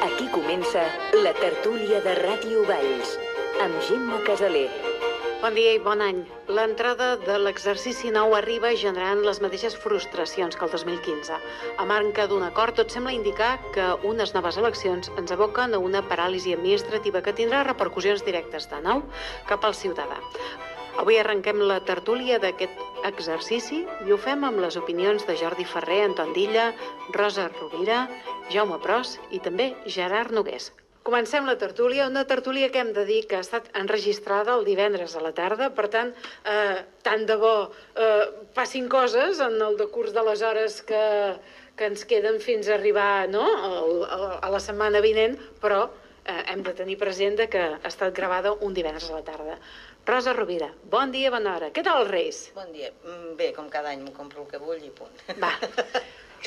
Aquí comença la tertúlia de Ràdio Valls, amb Gemma Casaler. Bon dia i bon any. L'entrada de l'exercici nou arriba generant les mateixes frustracions que el 2015. A manca d'un acord, tot sembla indicar que unes noves eleccions ens aboquen a una paràlisi administrativa que tindrà repercussions directes de nou cap al ciutadà. Avui arrenquem la tertúlia d'aquest exercici i ho fem amb les opinions de Jordi Ferrer, Anton Dilla, Rosa Rovira, Jaume Pros i també Gerard Nogués. Comencem la tertúlia, una tertúlia que hem de dir que ha estat enregistrada el divendres a la tarda, per tant, tant de bo passin coses en el decurs de les hores que ens queden fins a arribar a la setmana vinent, però hem de tenir present que ha estat gravada un divendres a la tarda. Rosa Rovira, bon dia, bona hora. Què tal els Reis? Bon dia. Bé, com cada any m'ho compro el que vull i punt. Va.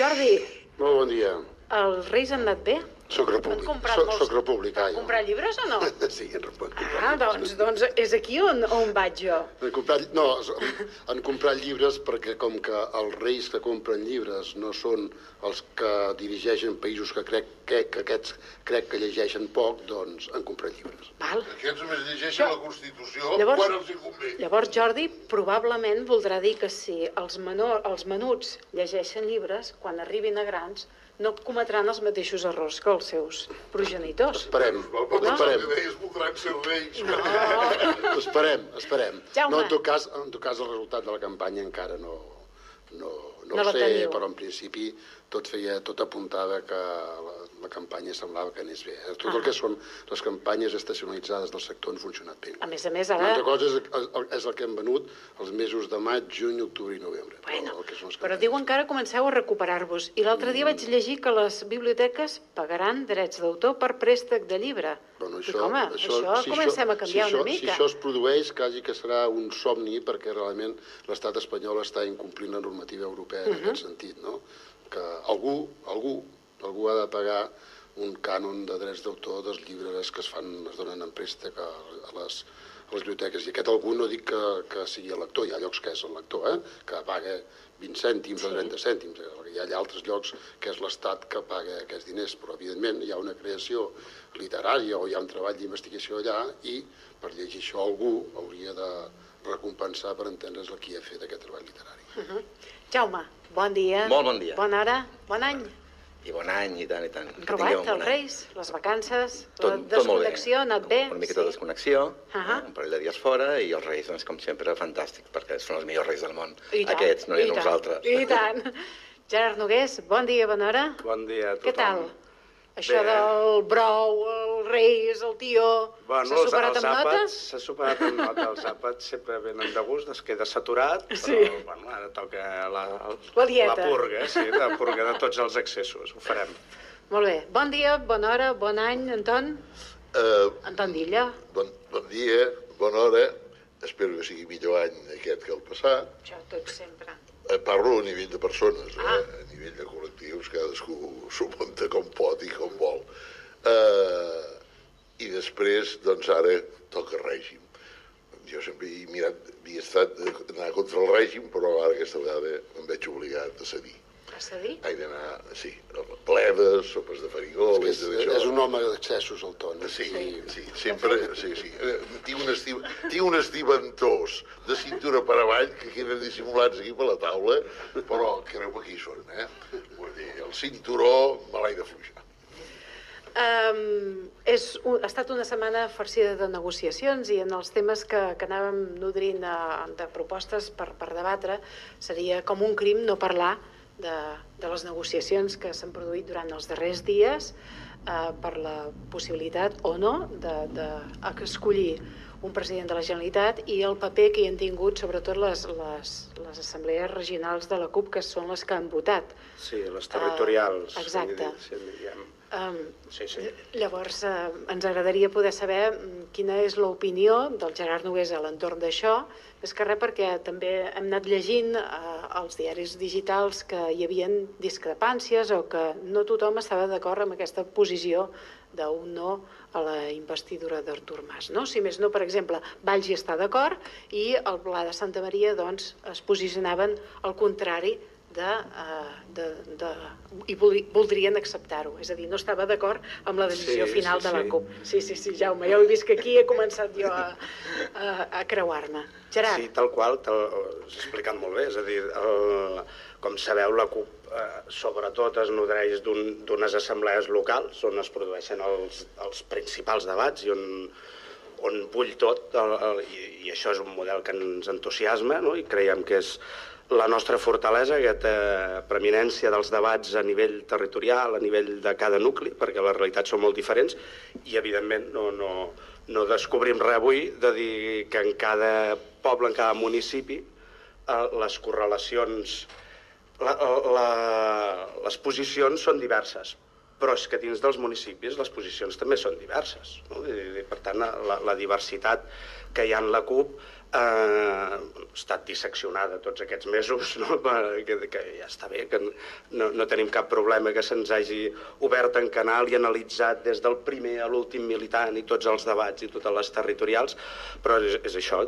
Jordi. Molt bon dia. Els Reis han anat bé? Soc republicà. Han comprat llibres o no? Sí, han comprat. Doncs és aquí on vaig jo. Han comprat llibres perquè com que els reis que compren llibres no són els que dirigeixen països que crec que llegeixen poc, doncs han comprat llibres. Val. Aquests només llegeixen la Constitució quan els hi convé. Llavors, Jordi, probablement voldrà dir que si els menuts llegeixen llibres, quan arribin a grans, no cometran els mateixos errors que els seus progenitors. Esperem. Els voldran ser reis. No. Esperem. Jaume. No, en tot cas, el resultat de la campanya encara no ho sé, però en principi tot apuntava que la campanya semblava que anés bé. Tot el que són les campanyes estacionalitzades del sector han funcionat bé. A més, ara... Una altra cosa és el que hem venut els mesos de maig, juny, octubre i novembre. Bueno, però diuen que ara comenceu a recuperar-vos. I l'altre dia vaig llegir que les biblioteques pagaran drets d'autor per préstec de llibre. Bueno, Dic, home, això comencem a canviar una mica. Si això es produeix, quasi que serà un somni, perquè realment l'estat espanyol està incomplint la normativa europea en aquest sentit, no? Que algú ha de pagar un cànon de drets d'autor dels llibres que es donen en préstec a les biblioteques. I aquest algú no dic que sigui el lector, hi ha llocs que és el lector, que paga 20 cèntims o 30 cèntims. Hi ha altres llocs que és l'Estat que paga aquests diners, però evidentment hi ha una creació literària o hi ha un treball d'investigació allà i per llegir això algú hauria de recompensar per entendre's el qui ha fet aquest treball literari. Jaume, bon dia. Molt bon dia. Bona hora, bon any. I bon any, i tant, i tant. Robat, els Reis, les vacances, la tot desconnexió ha anat bé? Una miqueta de desconnexió, un parell de dies fora, i els Reis, doncs, com sempre, fantàstics, perquè són els millors Reis del món. Aquests, no hi ha nosaltres. I tant. Gerard Nogués, bon dia, bona hora. Bon dia a tothom. Què tal? Això del brou, els Reis, el tió, s'ha superat amb notes? S'ha superat amb notes. Els àpats sempre venen de gust, es queda saturat, però bueno, ara toca la purga, la purga de tots els excessos. Ho farem. Molt bé. Bon dia, bona hora, bon any, Anton. Anton Dilla. Bon dia, bona hora. Espero que sigui millor any aquest que el passat. Això tot sempre. Parlo a nivell de persones, a nivell de col·lectius, cadascú s'ho munta com pot i com vol. I després, doncs ara, toca règim. Jo sempre havia estat d'anar contra el règim, però ara aquesta vegada em veig obligat a cedir. A cedir? He d'anar, sí, a bledes, sopes de farigoles, és un home d'excessos, el Ton. Sí, sempre, sí. Tinc un estiventós de cintura per avall que queden dissimulats aquí per la taula, però creu que aquí són, Vull dir, el cinturó me l'he d'afluixar. Ha estat una setmana farcida de negociacions i en els temes que anàvem nodrint de propostes per debatre seria com un crim no parlar de les negociacions que s'han produït durant els darrers dies per la possibilitat o no d'escollir un president de la Generalitat i el paper que hi han tingut sobretot les assemblees regionals de la CUP, que són les que han votat. Sí, les territorials. Exacte. Sí. Llavors, ens agradaria poder saber quina és l'opinió del Gerard Nogués a l'entorn d'això, més que res perquè també hem anat llegint als diaris digitals que hi havia discrepàncies o que no tothom estava d'acord amb aquesta posició d'un no a la investidura d'Artur Mas. Si més no, per exemple, Valls hi està d'acord i el Pla de Santa Maria es posicionaven al contrari i voldrien acceptar-ho. És a dir, no estava d'acord amb la decisió final de la CUP. Sí, Jaume, ja ho he vist que aquí he començat jo a creuar-me. Gerard. Sí, tal qual, has explicat molt bé. És a dir, com sabeu, la CUP sobretot es nodreix d'unes assemblees locals on es produeixen els principals debats i on bull tot, i això és un model que ens entusiasma, i creiem que és la nostra fortalesa, aquesta preeminència dels debats a nivell territorial, a nivell de cada nucli, perquè les realitats són molt diferents, i evidentment no descobrim res avui de dir que en cada poble, en cada municipi, les correlacions, les posicions són diverses, però és que dins dels municipis les posicions també són diverses. Per tant, la diversitat que hi ha en la CUP ha estat disseccionada tots aquests mesos, que ja està bé, que no tenim cap problema que se'ns hagi obert en canal i analitzat des del primer a l'últim militant i tots els debats i totes les territorials, però és això,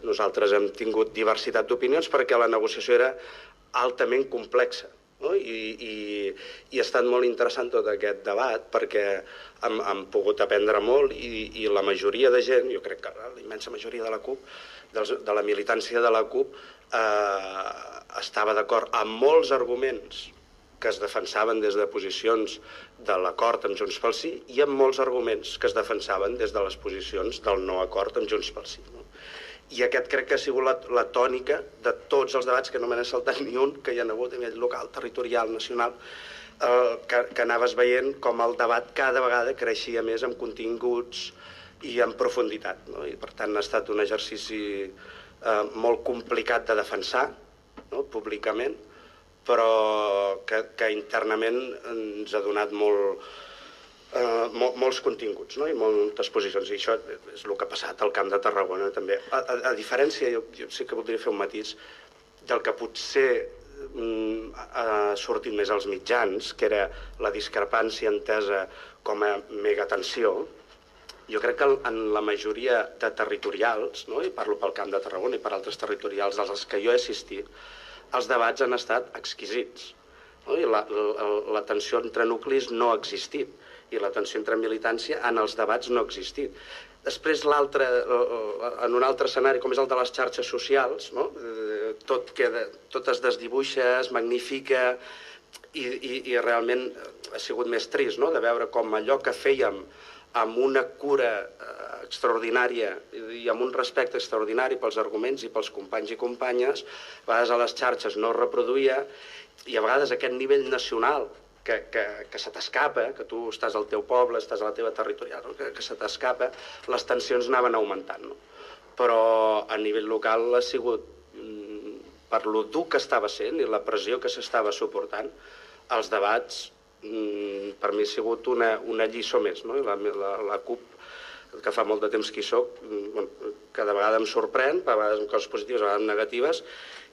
nosaltres hem tingut diversitat d'opinions perquè la negociació era altament complexa. I ha estat molt interessant tot aquest debat perquè hem pogut aprendre molt i la majoria de gent, jo crec que la immensa majoria de la CUP, de la militància de la CUP, estava d'acord amb molts arguments que es defensaven des de posicions de l'acord amb Junts pel Sí i amb molts arguments que es defensaven des de les posicions del no acord amb Junts pel Sí. I aquest crec que ha sigut la tònica de tots els debats, que no me n'he saltat ni un, que hi ha hagut a nivell local, territorial, nacional, que anaves veient com el debat cada vegada creixia més amb continguts i en profunditat. I per tant ha estat un exercici molt complicat de defensar públicament, però que internament ens ha donat molts continguts i moltes posicions, i això és el que ha passat al Camp de Tarragona també. A diferència, jo sí que voldria fer un matís del que potser ha sortit més als mitjans, que era la discrepància entesa com a megatensió. Jo crec que en la majoria de territorials, i parlo pel Camp de Tarragona i per altres territorials als que jo he assistit, els debats han estat exquisits. La tensió entre nuclis no ha existit i la tensió entre militància en els debats no ha existit. Després, en un altre escenari, com és el de les xarxes socials, tot es desdibuixa, es magnifica, i realment ha sigut més trist de veure com allò que fèiem amb una cura extraordinària i amb un respecte extraordinari pels arguments i pels companys i companyes, a vegades a les xarxes no es reproduïa, i a vegades aquest nivell nacional que se t'escapa, que tu estàs al teu poble, estàs a la teva territorial, que se t'escapa, les tensions anaven augmentant. Però a nivell local ha sigut, per lo dur que estava sent i la pressió que s'estava suportant, els debats per mi ha sigut una lliçó més. La CUP, que fa molt de temps que hi soc, cada vegada em sorprèn, a vegades amb coses positives, a vegades amb negatives,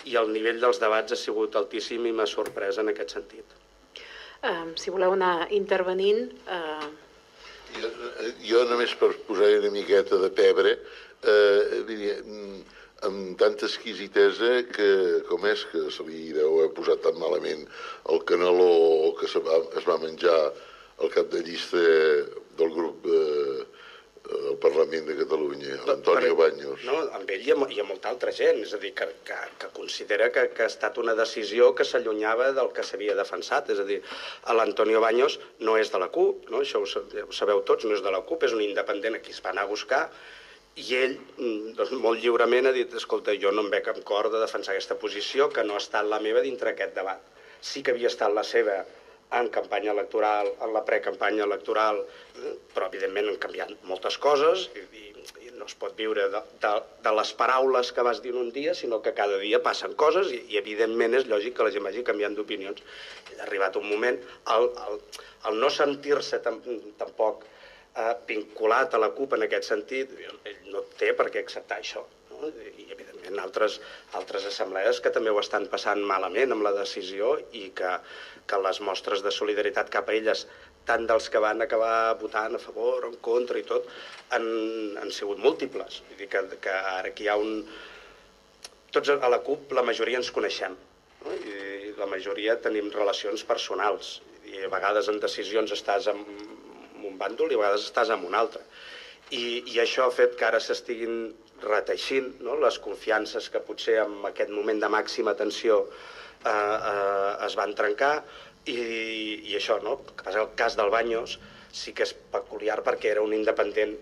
i el nivell dels debats ha sigut altíssim i m'ha sorprès en aquest sentit. Si voleu anar intervenint... Jo només per posar una miqueta de pebre, amb tanta exquisitesa com és que se li deu haver posat tan malament el caneló que es va menjar al cap de llista del grup del Parlament de Catalunya, l'Antonio Baños. No, amb ell hi ha molta altra gent, és a dir, que considera que ha estat una decisió que s'allunyava del que s'havia defensat. És a dir, l'Antonio Baños no és de la CUP, això ho sabeu tots, no és de la CUP, és un independent a qui es va anar a buscar, i ell, molt lliurement, ha dit, escolta, jo no em veig amb cor de defensar aquesta posició, que no ha estat la meva dintre aquest debat. Sí que havia estat la seva en campanya electoral, en la precampanya electoral, però evidentment han canviat moltes coses i no es pot viure de les paraules que vas dir un dia, sinó que cada dia passen coses i evidentment és lògic que la gent vagi canviant d'opinions. Ha arribat un moment, el no sentir-se tampoc vinculat a la CUP en aquest sentit, ell no té per què acceptar això. I evidentment altres assemblees que també ho estan passant malament amb la decisió i que les mostres de solidaritat cap a elles, tant dels que van acabar votant a favor o en contra i tot, han sigut múltiples. Vull dir que ara aquí hi ha tots a la CUP la majoria ens coneixem. I la majoria tenim relacions personals i a vegades en decisions estàs en un bàndol i a vegades estàs en un altre. I això ha fet que ara s'estiguin reteixint les confiances que potser en aquest moment de màxima tensió es van trencar i això, no? El que passa el cas del Baños sí que és peculiar perquè era un independent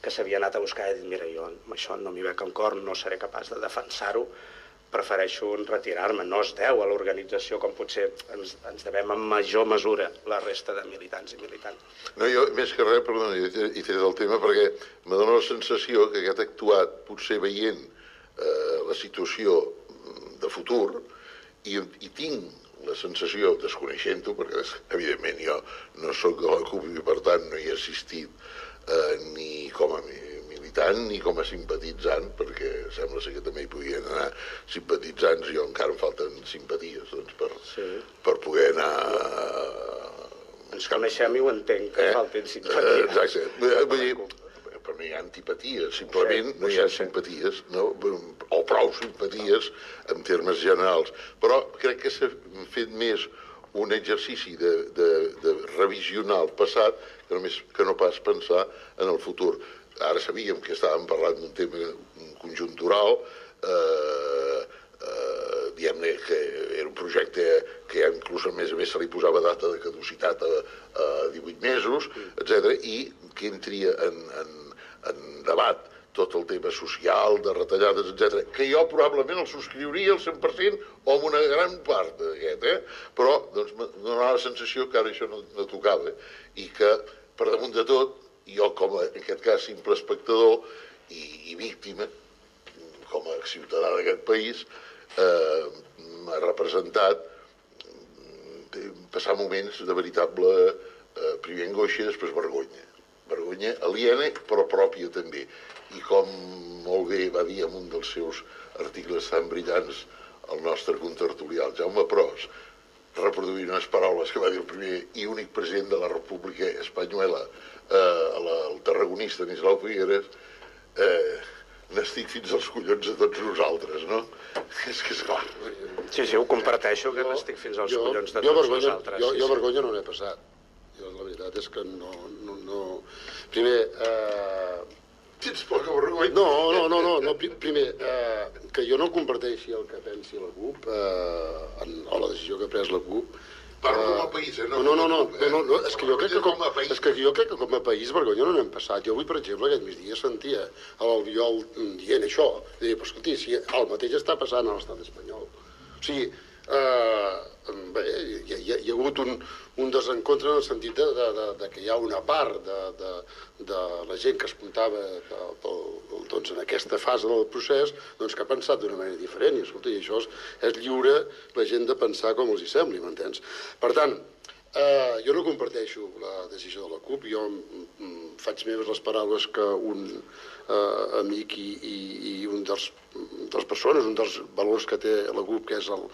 que s'havia anat a buscar i ha dit mira, jo amb això no m'hi veig en cor, no seré capaç de defensar-ho, prefereixo retirar-me. No es deu a l'organització com potser ens devem en major mesura la resta de militants i militants. No, jo, més que res, perdona, he tret el tema perquè me dóna la sensació que aquest actuat, potser veient la situació de futur, i tinc la sensació, desconeixent-ho, perquè evidentment jo no soc de la CUP i per tant no hi he assistit ni com a militant ni com a simpatitzant, perquè sembla ser que també hi podien anar simpatitzants i jo encara em falten simpaties per poder anar... Ens coneixem i ho entenc, que falten simpaties. Exacte. Vull dir, però no hi ha antipaties, simplement no hi ha simpaties, o prou simpaties en termes generals. Però crec que s'ha fet més un exercici de revisionar el passat que no pas pensar en el futur. Ara sabíem que estàvem parlant d'un tema conjuntural, diguem-ne que era un projecte que inclús a més se li posava data de caducitat a 18 mesos, etc. I que entria en debat tot el tema social, de retallades, etc., que jo probablement el subscriuria al 100% o amb una gran part d'aquest, però doncs, donava la sensació que ara això no tocava i que, per damunt de tot, jo com a, en aquest cas, simple espectador i víctima, com a ciutadà d'aquest país, m'ha representat passar moments de veritable primer angoixa i després vergonya. Vergonya aliena, però pròpia també. I com molt bé va dir en un dels seus articles tan brillants el nostre contertulià, el Jaume Pros, reproduint unes paraules que va dir el primer i únic president de la República Espanyola, el tarragonista Nislau Figueres, n'estic fins als collons de tots nosaltres, no? És que és clar. Sí, ho comparteixo, que n'estic fins als collons de tots nosaltres. Jo vergonya no n'he passat. La veritat és que no... Primer... Tens poca vergonya? No. Primer, que jo no comparteixi el que pensi la CUP, o la decisió que ha pres la CUP. Parlo com a país, No, és que jo crec que com a país vergonya no n'hem passat. Jo avui, per exemple, aquest migdia sentia l'Albiol dient això. Dir, però escolti, si el mateix està passant a l'estat espanyol. O sigui, bé, hi ha hagut un desencontre en el sentit que hi ha una part de la gent que es comptava en aquesta fase del procés que ha pensat d'una manera diferent i escolta, això és lliure la gent de pensar com els hi sembli, m'entens? Per tant, jo no comparteixo la decisió de la CUP, jo faig meves les paraules que un amic i un dels persones, un dels valors que té la CUP, que és el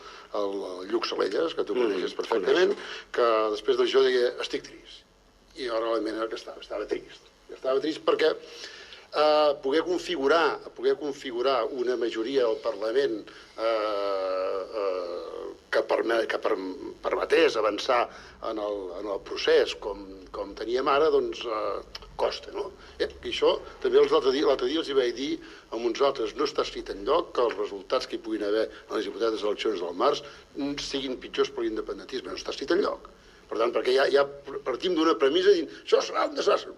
Lluc Salelles, que tu coneixes perfectament, que després d'això deia, estic trist. I jo realment era que estava trist. Estava trist perquè poder configurar una majoria al Parlament que permetés avançar en el procés com teníem ara, doncs costa, no? I això també l'altre dia els hi vaig dir a uns altres, no està escrit enlloc que els resultats que hi puguin haver en les hipotètiques eleccions del març siguin pitjors per l'independentisme, no està escrit enlloc. Per tant, perquè ja partim d'una premissa dient, això serà un desastre.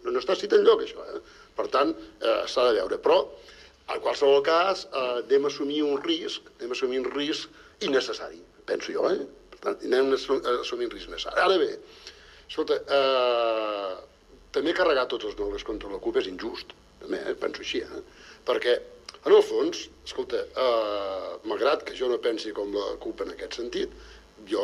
No està escrit enlloc, això. Per tant, s'ha de veure. Però, en qualsevol cas, anem a assumir un risc innecessari, penso jo, Per tant, anem a assumir un risc necessari. Ara bé, escolta, també carregar tots els nobles contra la CUP és injust, també, penso així, perquè, en el fons, escolta, malgrat que jo no pensi com la CUP en aquest sentit, jo,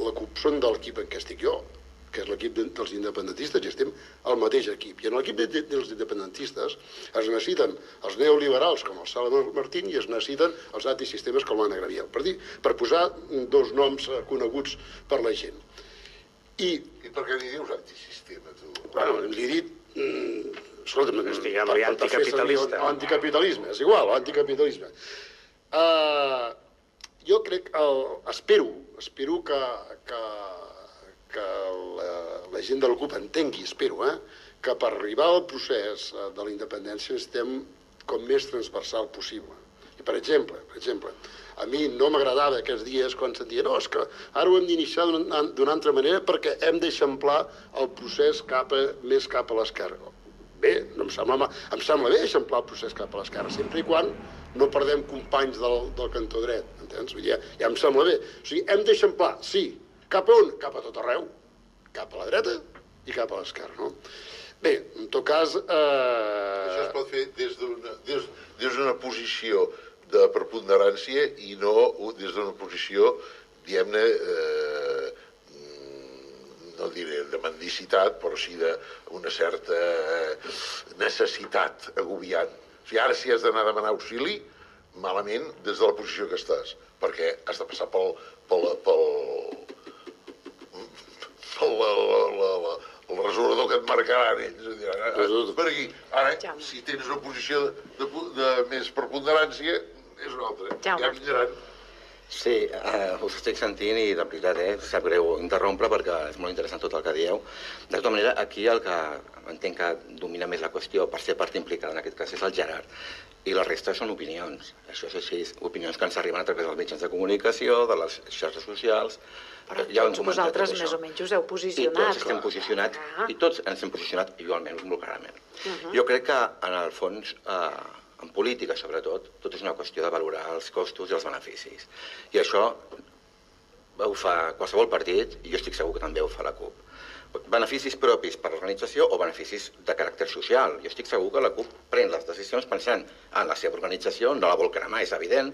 la CUP són de l'equip en què estic jo, que és l'equip dels independentistes, i estem al mateix equip. I en l'equip dels independentistes es necessiten els neoliberals com el Sala Martín i es necessiten els antisistemes com l'Anna Gabriel, per posar dos noms coneguts per la gent. I per què li dius antisistema, tu? Bueno, li he dit... Escolta'm, diguem-li anticapitalista. L'anticapitalisme, és igual, l'anticapitalisme. jo crec, espero que la gent de la CUP entengui, espero, que per arribar al procés de la independència estem com més transversal possible. I, per exemple, a mi no m'agradava aquests dies quan sentia no, és que ara ho hem d'iniciar d'una altra manera perquè hem d'eixamplar el procés més cap a l'esquerra. Bé, em sembla bé eixamplar el procés cap a l'esquerra, sempre i quan no perdem companys del cantó dret, entens? Ja em sembla bé. O sigui, hem d'eixamplar, sí, cap a on? Cap a tot arreu. Cap a la dreta i cap a l'esquerra, no? Bé, en tot cas... Això es pot fer des d'una posició de preponderància i no des d'una posició, diguem-ne, no diré de mendicitat, però sí d'una certa necessitat agobiant. O sigui, ara si has d'anar a demanar auxili, malament des de la posició que estàs, perquè has de passar pel resolador que et marcaran ells. Per aquí. Ara, si tens una posició de més preponderància, és una altra. Ja vindran. Sí, us estic sentint i de veritat, sap greu interrompre perquè és molt interessant tot el que dieu. De tota manera, aquí el que entenc que domina més la qüestió per ser part implicada en aquest cas és el Gerard. I la resta són opinions. Això és així, opinions que ens arriben a través dels mitjans de comunicació, de les xarxes socials. Però tots vosaltres més o menys us heu posicionat. I tots estem posicionats, i tots ens hem posicionat igualment, molt clarament. Jo crec que, en el fons, en política, sobretot, tot és una qüestió de valorar els costos i els beneficis. I això ho fa qualsevol partit, i jo estic segur que també ho fa la CUP. Beneficis propis per l'organització o beneficis de caràcter social. Jo estic segur que la CUP pren les decisions pensant en la seva organització, no la vol cremar, és evident,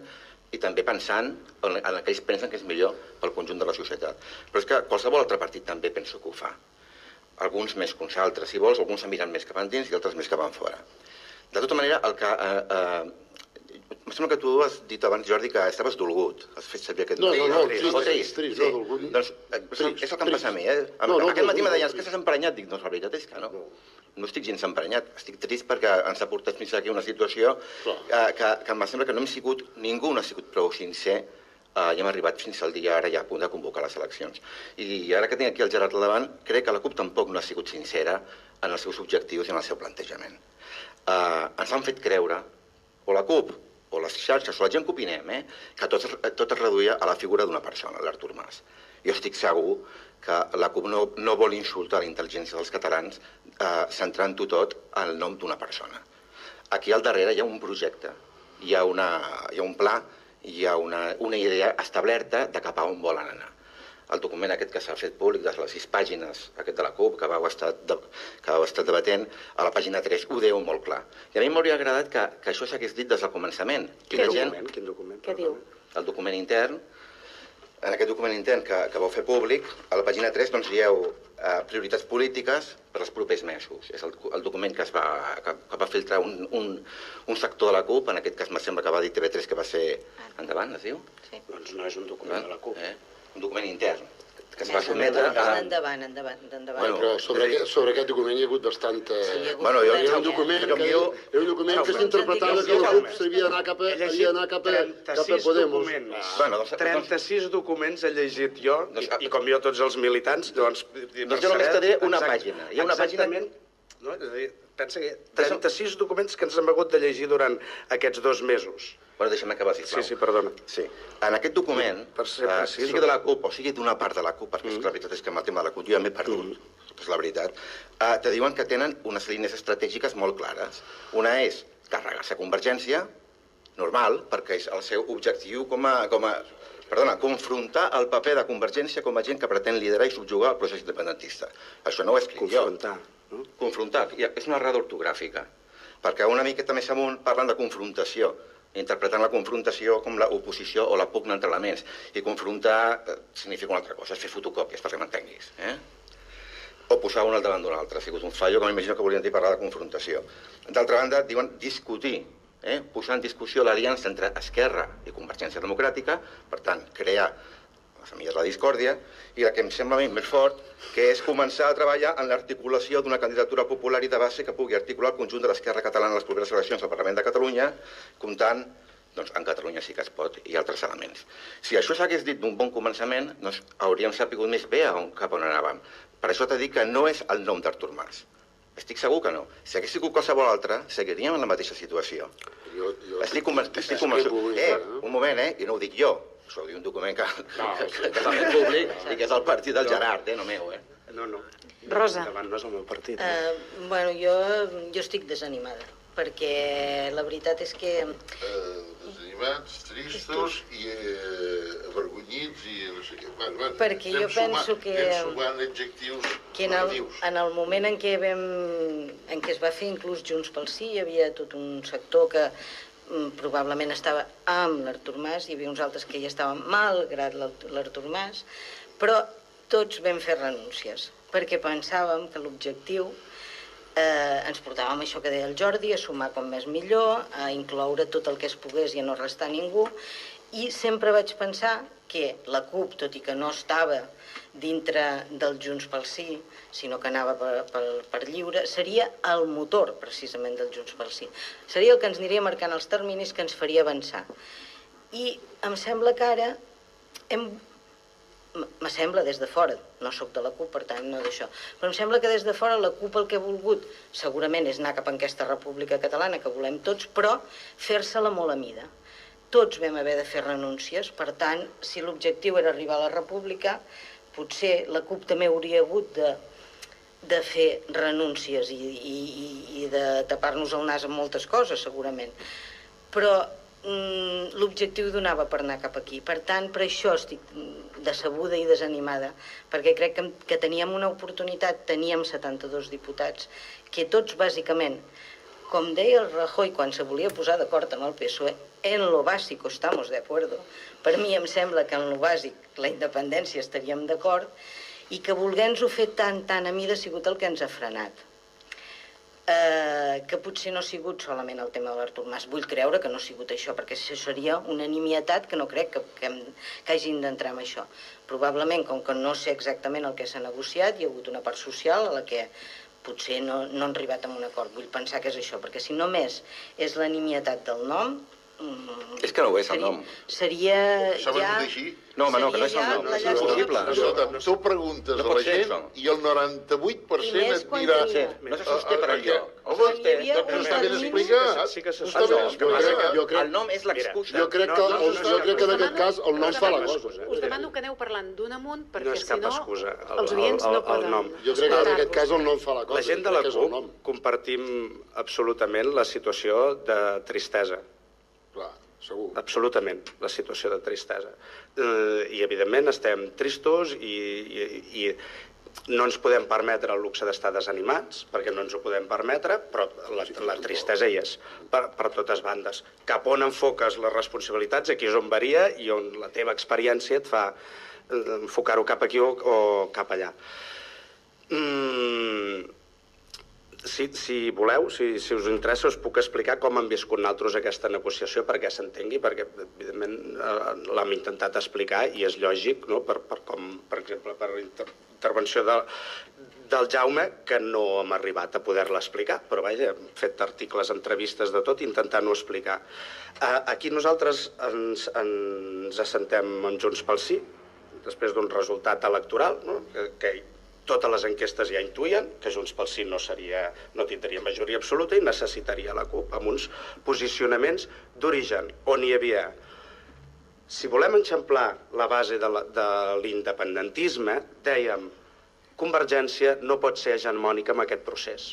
i també pensant en el que ells pensen que és millor pel conjunt de la societat. Però és que qualsevol altre partit també penso que ho fa. Alguns més que uns altres, si vols, alguns miren més cap endins i altres més cap enfora. De tota manera, el que... Em sembla que tu has dit abans, Jordi, que estaves dolgut. Has fet servir aquest... No, trist. Doncs és el que em passa a mi, Aquest matí me deien, és que estàs emprenyat. Dic, doncs la veritat és que no. No estic gens emprenyat. Estic trist perquè ens ha portat fins aquí una situació que em sembla que no hem sigut... Ningú no ha sigut prou sincer i hem arribat fins al dia ara ja a punt de convocar les eleccions. I ara que tinc aquí el Gerard al davant, crec que la CUP tampoc no ha sigut sincera en els seus objectius i en el seu plantejament. Ens han fet creure, o la CUP, o les xarxes, o la gent que opinem, que tot es reduïa a la figura d'una persona, l'Artur Mas. Jo estic segur que la CUP no vol insultar la intel·ligència dels catalans centrant-ho tot en el nom d'una persona. Aquí al darrere hi ha un projecte, hi ha un pla, hi ha una idea establerta de cap a on volen anar. El document aquest que s'ha fet públic de les 6 pàgines, aquest de la CUP, que vau estar debatent, a la pàgina 3 ho diu molt clar. I a mi m'hauria agradat que això s'hagués dit des del començament. Quin document? Què diu? El document intern. En aquest document intern que vau fer públic, a la pàgina 3 dieu prioritats polítiques per als propers mesos. És el document que va filtrar un sector de la CUP, en aquest cas em sembla que va dir TV3 que va ser Endavant, es diu? Sí. Doncs no és un document de la CUP. Un document intern que es va sotmetre a... Endavant. Però sobre aquest document hi ha hagut bastanta... Bueno, hi ha un document que s'interpretava que la CUP s'havia d'anar cap a Podemos. 36 documents he llegit jo, i com jo tots els militants, doncs... Doncs jo només t'he una pàgina. Hi ha una pàgina... No, és a dir, pensa que 36 documents que ens hem hagut de llegir durant aquests 2 mesos. Bueno, deixa'm acabar, sisplau. Sí, perdona. Sí. En aquest document, sigui de la CUP o sigui d'una part de la CUP, perquè la veritat és que amb el tema de la CUP jo ja m'he perdut, és la veritat, te diuen que tenen unes línies estratègiques molt clares. Una és carregar-se a Convergència, normal, perquè és el seu objectiu confrontar el paper de Convergència com a gent que pretén liderar i subjugar el procés independentista. Això no ho he escrit jo. Confrontar. És una errada ortogràfica. Perquè una miqueta més amunt parlen de confrontació, interpretant la confrontació com l'oposició o la pugna entre elements. I confrontar significa una altra cosa, és fer fotocòpies, perquè m'entenguis. O posar un al davant d'un altre. Ha sigut un fallo que m'imagino que volien dir parlar de confrontació. D'altra banda, diuen discutir, posar en discussió l'aliança entre Esquerra i Convergència Democràtica, per tant, crear les amigues de la discòrdia, i el que em sembla a mi més fort, que és començar a treballar en l'articulació d'una candidatura popular i de base que pugui articular el conjunt de l'esquerra catalana a les properes eleccions al Parlament de Catalunya, comptant Doncs en Catalunya sí que es pot, i altres elements. Si això s'hagués dit d'un bon començament, doncs hauríem sapigut més bé cap on anàvem. Per això t'he dit que no és el nom d'Artur Mas. Estic segur que no. Si hagués sigut qualsevol altre, seguiríem en la mateixa situació. Estic convençut. Un moment, i no ho dic jo. Això ho diu un document que és el públic i que és el partit del Gerard, no meu, No. Rosa. Davant no és el meu partit. Bueno, jo estic desanimada, perquè la veritat és que... Desanimats, tristos i avergonyits i no sé què. Perquè jo penso que... Anem sumant adjectius negatius. En el moment en què es va fer inclús Junts pel Sí, hi havia tot un sector que probablement estava amb l'Artur Mas, hi havia uns altres que hi estaven malgrat l'Artur Mas, però tots vam fer renúncies, perquè pensàvem que l'objectiu ens portàvem això que deia el Jordi, a sumar com més millor, a incloure tot el que es pogués i a no restar ningú, i sempre vaig pensar que la CUP, tot i que no estava dintre del Junts pel Sí, sinó que anava per lliure, seria el motor, precisament, del Junts pel Sí. Seria el que ens aniria marcant els terminis, que ens faria avançar. I em sembla que ara me sembla des de fora, no sóc de la CUP, per tant no d'això, però em sembla que des de fora la CUP el que ha volgut segurament és anar cap a aquesta república catalana que volem tots, però fer-se-la molt a mida. Tots vam haver de fer renúncies, per tant, si l'objectiu era arribar a la república, potser la CUP també hauria hagut de fer renúncies i de tapar-nos el nas amb moltes coses, segurament. Però l'objectiu donava per anar cap aquí. Per tant, per això estic decebuda i desanimada, perquè crec que teníem una oportunitat, teníem 72 diputats, que tots bàsicament, com deia el Rajoy quan se volia posar d'acord amb el PSOE, en lo básico estamos de acuerdo. Per mi em sembla que en lo bàsic la independència estaríem d'acord i que voler-nos-ho fer tan a mida ha sigut el que ens ha frenat. Que potser no ha sigut solament el tema de l'Artur Mas. Vull creure que no ha sigut això, perquè això seria una nimietat que no crec que hagin d'entrar en això. Probablement, com que no sé exactament el que s'ha negociat, hi ha hagut una part social a la que potser no han arribat a un acord. Vull pensar que és això, perquè si només és la nimietat del nom... És que no ho és el nom. Seria ja... No, home, no, que no és el nom, no és impossible. Tu preguntes a la gent i el 98% et dirà... No se sosté per enlloc. Doncs no està ben explicat. Sí que se sosté. El nom és l'excusa. Jo crec que en aquest cas el nom fa la cosa. Us demano que aneu parlant d'un amunt, perquè si no... No és cap excusa, els oients no poden... Jo crec que en aquest cas el nom fa la cosa. La gent de la CUP compartim absolutament la situació de tristesa. Clar, segur. Absolutament, la situació de tristesa. I, evidentment, estem tristos i no ens podem permetre el luxe d'estar desanimats, perquè no ens ho podem permetre, però la tristesa hi és, per totes bandes. Cap on enfoques les responsabilitats, aquí és on varia i on la teva experiència et fa enfocar-ho cap aquí o cap allà. Si voleu, si us interessa, us puc explicar com hem viscut nosaltres aquesta negociació perquè s'entengui, perquè, evidentment, l'hem intentat explicar i és lògic, no? Per exemple, per intervenció del Jaume, que no hem arribat a poder-la explicar, però vaja, hem fet articles, entrevistes de tot, intentant-ho explicar. Aquí nosaltres ens assentem amb Junts pel Sí, després d'un resultat electoral, que totes les enquestes ja intuïen que Junts pel Sí no tindria majoria absoluta i necessitaria la CUP amb uns posicionaments d'origen, on hi havia... Si volem eixamplar la base de l'independentisme, dèiem, Convergència no pot ser hegemònica en aquest procés.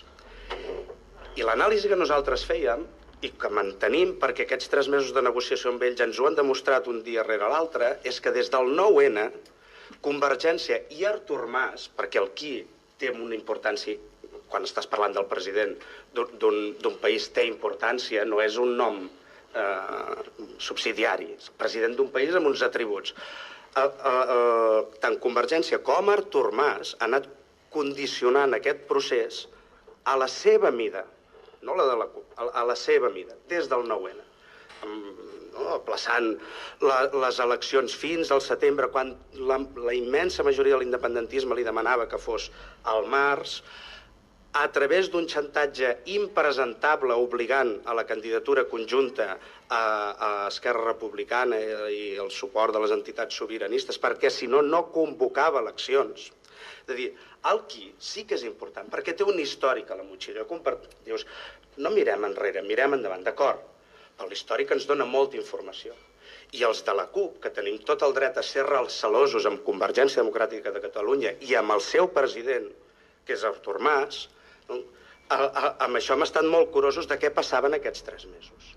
I l'anàlisi que nosaltres fèiem, i que mantenim perquè aquests 3 mesos de negociació amb ells ens ho han demostrat un dia rere l'altre, és que des del 9-N Convergència i Artur Mas, perquè el qui té una importància, quan estàs parlant del president d'un país té importància, no és un nom subsidiari, és president d'un país amb uns atributs. Tant Convergència com Artur Mas han anat condicionant aquest procés a la seva mida, no la de la CUP, a la seva mida, des del 9-N. Aplaçant les eleccions fins al setembre, quan la immensa majoria de l'independentisme li demanava que fos al març, a través d'un xantatge impresentable obligant a la candidatura conjunta a Esquerra Republicana i el suport de les entitats sobiranistes, perquè si no, no convocava eleccions. És a dir, el qui sí que és important, perquè té un històric a la motxilla. Dius, no mirem enrere, mirem endavant, d'acord, però l'històric ens dona molta informació. I els de la CUP, que tenim tot el dret a ser celosos amb Convergència Democràtica de Catalunya i amb el seu president, que és Artur Mas, amb això hem estat molt curosos de què passava en aquests 3 mesos.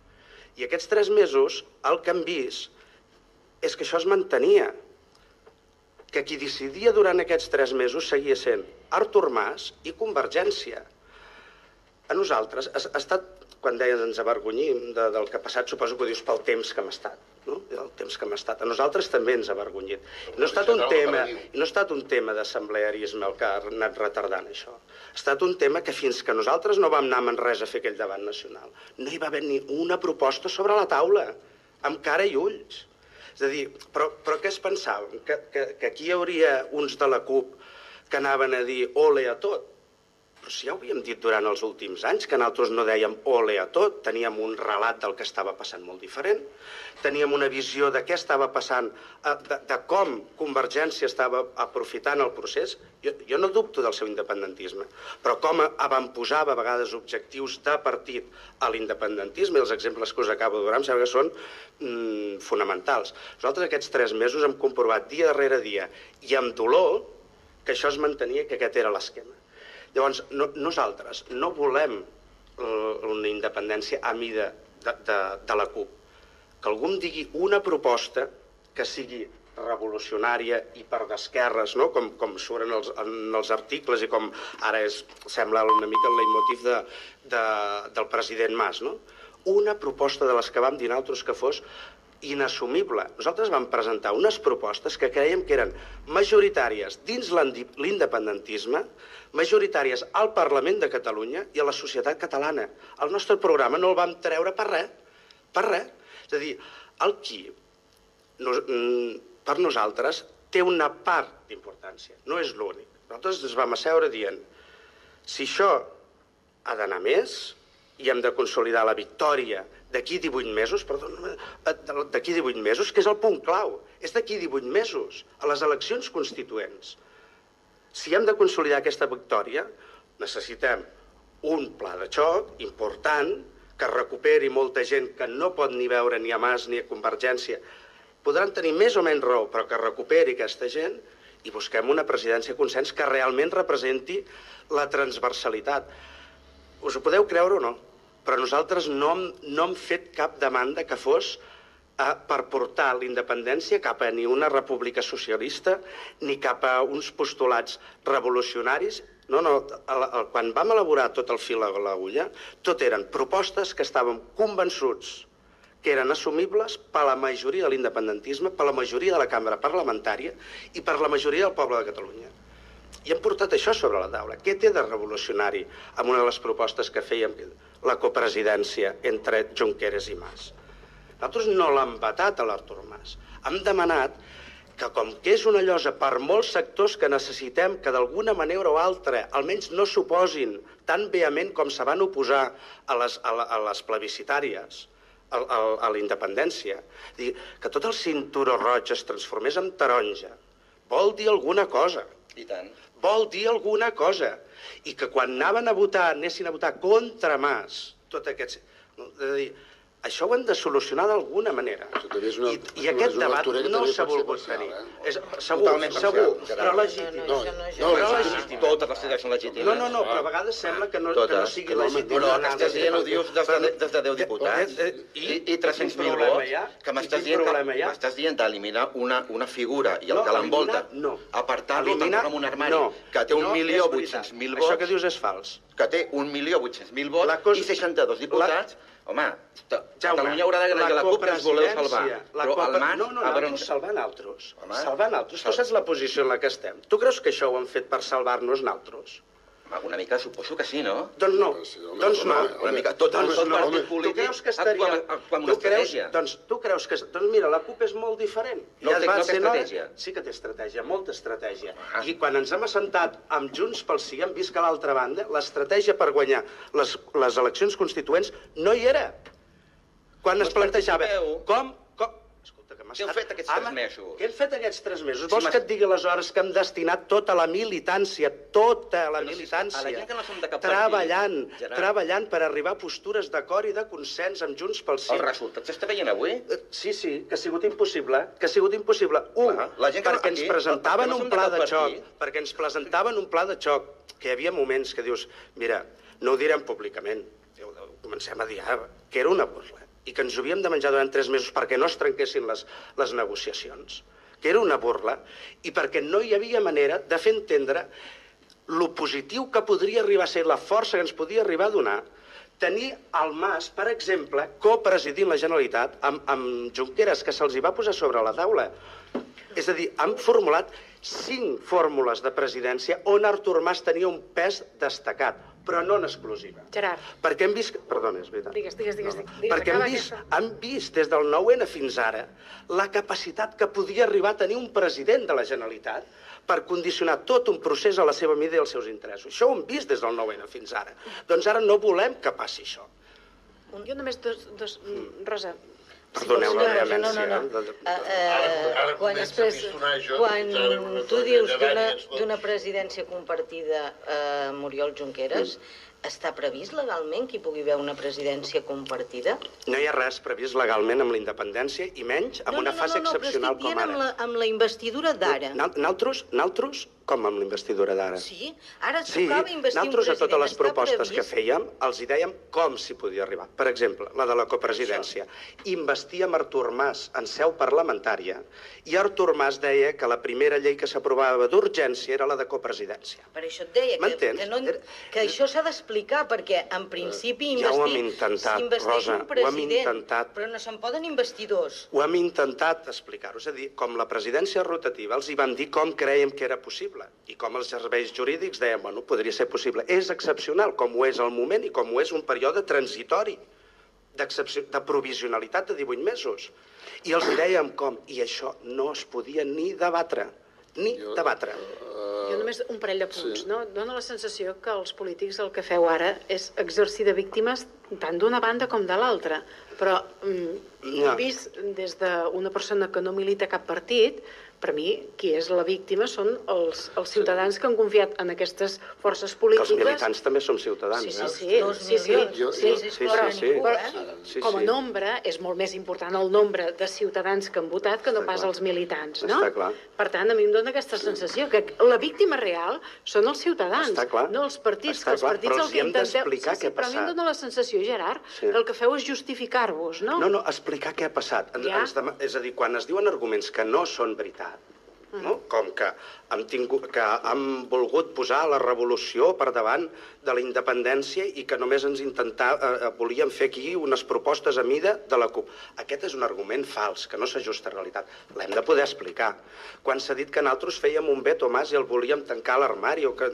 I aquests 3 mesos el que hem vist és que això es mantenia, que qui decidia durant aquests 3 mesos seguia sent Artur Mas i Convergència. A nosaltres ha estat, quan deies ens avergonyim del que ha passat, suposo que ho dius pel temps que hem estat, no? El temps que hem estat. A nosaltres també ens ha avergonyit. I no ha estat un tema d'assemblearisme el que ha anat retardant això. Ha estat un tema que fins que nosaltres no vam anar a Manresa a fer aquell debat nacional, no hi va haver ni una proposta sobre la taula, amb cara i ulls. És a dir, però què es pensaven? Que aquí hi hauria uns de la CUP que anaven a dir ole a tot? Però si ja ho havíem dit durant els últims anys, que nosaltres no dèiem ole a tot, teníem un relat del que estava passant molt diferent, teníem una visió de què estava passant, de com Convergència estava aprofitant el procés. Jo no dubto del seu independentisme, però com avantposava a vegades objectius de partit a l'independentisme, i els exemples que us acabo de donar em sembla que són fonamentals. Nosaltres aquests 3 mesos hem comprovat dia darrere dia, i amb dolor, que això es mantenia i que aquest era l'esquema. Llavors, nosaltres no volem una independència a mida de la CUP. Que algú em digui una proposta que sigui revolucionària i per d'esquerres, no? Com surten en els articles i com ara sembla una mica el leitmotiv del president Mas, no? Una proposta de les que vam dir nosaltres que fos inassumible. Nosaltres vam presentar unes propostes que creiem que eren majoritàries dins l'independentisme, majoritàries al Parlament de Catalunya i a la societat catalana. El nostre programa no el vam treure per res, per res. És a dir, el qui, per nosaltres, té una part d'importància, no és l'únic. Nosaltres ens vam asseure dient, si això ha d'anar més i hem de consolidar la victòria d'aquí 18 mesos, d'aquí 18 mesos, que és el punt clau, és d'aquí 18 mesos, a les eleccions constituents. Si hem de consolidar aquesta victòria, necessitem un pla de xoc important que recuperi molta gent que no pot ni veure ni a Mas ni a Convergència. Podran tenir més o menys raó, però que recuperi aquesta gent i busquem una presidència consens que realment representi la transversalitat. Us ho podeu creure o no? Però nosaltres no hem fet cap demanda que fos per portar la independència cap a ni una república socialista ni cap a uns postulats revolucionaris. No, quan vam elaborar tot el fil a l'agulla, tot eren propostes que estàvem convençuts que eren assumibles per la majoria de l'independentisme, per la majoria de la cambra parlamentària i per la majoria del poble de Catalunya. I hem portat això sobre la taula. Què té de revolucionari amb una de les propostes que fèiem, la copresidència entre Junqueras i Mas? Nosaltres no l'hem vetat a l'Artur Mas. Hem demanat que, com que és una llosa per molts sectors que necessitem que d'alguna manera o altra almenys no s'oposin tan vehement com se van oposar a les plebiscitàries, a la independència, que tot el cinturó roig es transformés en taronja, vol dir alguna cosa. I tant. Vol dir alguna cosa. I que quan anessin a votar contra Mas, tot aquests... És a dir, això ho hem de solucionar d'alguna manera. I aquest debat no s'ha volgut tenir. Segur, però legítim. Però legítim. Totes les idees són legítimes. No, però a vegades sembla que no sigui legítim. Però aquestes idees ho dius des de 10 diputats i 300.000 vots, que m'estàs dient d'eliminar una figura i el que l'envolta, apartar-lo com un armari, que té 1.800.000 vots. Això que dius és fals. Que té 1.800.000 vots i 62 diputats. Home, Catalunya haurà de guanyar la CUP que ens voleu salvar. Però el Mas... No, nosaltres salvar nosaltres. Salvar nosaltres. Tu saps la posició en la que estem. Tu creus que això ho han fet per salvar-nos nosaltres? Una mica suposo que sí, no? Doncs no, doncs no. Una mica, tot partit polític tu creus que estaria... actuar amb una estratègia. Doncs tu creus que... Doncs mira, la CUP és molt diferent. No té estratègia. Sí que té estratègia, molta estratègia. I quan ens hem assentat amb Junts pel Sí, hem vist que a l'altra banda l'estratègia per guanyar les eleccions constituents no hi era. Quan es plantejava com... Què heu fet aquests 3 mesos? Què hem fet aquests 3 mesos? Vols que et digui aleshores que hem destinat tota la militància, treballant per arribar a postures d'acord i de consens amb Junts pel Sí. El resultat s'està veient avui? Sí, que ha sigut impossible, perquè ens presentaven un pla de xoc, que hi havia moments que dius, mira, no ho direm públicament, comencem a dir que era una burla, i que ens ho havíem de menjar durant 3 mesos perquè no es trenquessin les negociacions, que era una burla, i perquè no hi havia manera de fer entendre lo positiu que podria arribar a ser, la força que ens podia arribar a donar, tenir el Mas, per exemple, copresidint la Generalitat amb Junqueras, que se'ls hi va posar sobre la taula. És a dir, han formulat 5 fórmules de presidència on Artur Mas tenia un pes destacat, però no en exclusiva. Gerard. Perquè hem vist... Perdona, és veritat. Digues. Perquè hem vist des del 9-N fins ara la capacitat que podia arribar a tenir un president de la Generalitat per condicionar tot un procés a la seva mida i als seus interessos. Això ho hem vist des del 9-N fins ara. Doncs ara no volem que passi això. Jo només Rosa... Perdoneu la vehemència. Quan tu dius d'una presidència compartida amb Oriol Junqueras, està previst legalment que hi pugui haver una presidència compartida? No hi ha res previst legalment amb la independència i menys en una fase excepcional com ara. No, però estic dient amb la investidura d'ara. Naltros, com amb la investidura d'ara? Sí, ara tocava investir un president. Naltros a totes les propostes que fèiem els hi dèiem com s'hi podia arribar. Per exemple, la de la copresidència. Investíem Artur Mas en seu parlamentària i Artur Mas deia que la primera llei que s'aprovava d'urgència era la de copresidència. Per això et deia que això s'ha d'explicar, perquè en principi s'investeix un president, però no se'n poden investir 2. Ho hem intentat explicar-ho, és a dir, com la presidència rotativa els hi vam dir com creiem que era possible i com els serveis jurídics deien, bueno, podria ser possible. És excepcional, com ho és el moment i com ho és un període transitori de provisionalitat de 18 mesos. I els dèiem com, i això no es podia ni debatre, Jo només un parell de punts, no? Dóna la sensació que els polítics el que feu ara és exercir de víctimes tant d'una banda com de l'altra, però vist des d'una persona que no milita cap partit, per mi, qui és la víctima són els ciutadans que han confiat en aquestes forces polítiques. Que els militants també som ciutadans, però com a nombre és molt més important el nombre de ciutadans que han votat que no pas els militants, no? Per tant, a mi em dona aquesta sensació que la víctima real són els ciutadans, no els partits, que els partits el que intenteu... Però a mi em dona la sensació, Gerard, que el que feu és justificar-vos, no? No, explicar què ha passat. És a dir, quan es diuen arguments que no són veritat, com que han volgut posar la revolució per davant de la independència i que només ens volien fer aquí unes propostes a mida de la CUP. Aquest és un argument fals, que no s'ajusta a la realitat. L'hem de poder explicar. Quan s'ha dit que nosaltres fèiem un veto Mas i el volíem tancar a l'armari o que...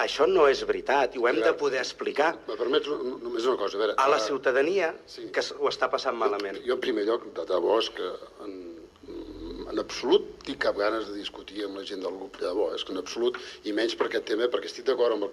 Això no és veritat i ho hem de poder explicar. Me permets només una cosa, a veure... A la ciutadania que ho està passant malament. Jo, en primer lloc, de debò, és que en absolut tinc cap ganes de discutir amb la gent del grup de debò, és que en absolut, i menys per aquest tema, perquè estic d'acord amb el